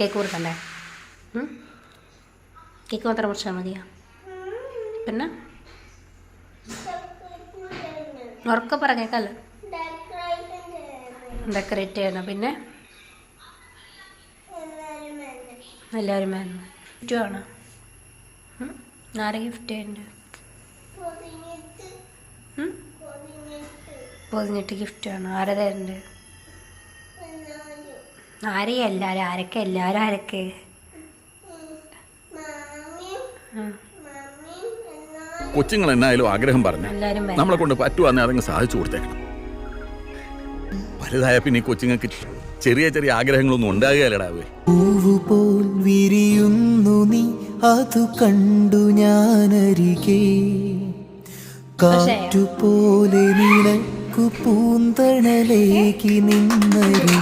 Cake കൊടുക്കണ്ടേ? Cake മാത്രം മുറിച്ചാൽ മതിയോ? പിന്നെ ഉറക്കെ പറ കേൾക്കാമല്ലോ. ഡെക്കറേറ്റ് ചെയ്യണം. പിന്നെ എല്ലാവരും വേണം. ഗിഫ്റ്റ് വേണം. ആരെ ഗിഫ്റ്റ് ചെയ്യണ്ട്? പൊതിഞ്ഞിട്ട് ഗിഫ്റ്റ് വേണം. ആരെ തരണ്ട്? ആരെയും എല്ലാവരും. ആരൊക്കെ? എല്ലാവരും ആരൊക്കെ? കൊച്ചുങ്ങൾ എന്നായാലും ആഗ്രഹം പറഞ്ഞു നമ്മളെ കൊണ്ട് പറ്റുവാന്നെ അതങ്ങ് സാധിച്ചു കൊടുത്തേക്കണം. വലുതായ പിന്നെ ഈ കൊച്ചുങ്ങൾക്ക് ചെറിയ ചെറിയ ആഗ്രഹങ്ങളൊന്നും ഉണ്ടാകുകയല്ലടാവേ. പൂവുപോൽ വിരിയുന്നു നീ, അതു കണ്ടു ഞാനരികെ. കാറ്റുപോലെ നിനക്കു പൂന്തണലേകി നിന്നരി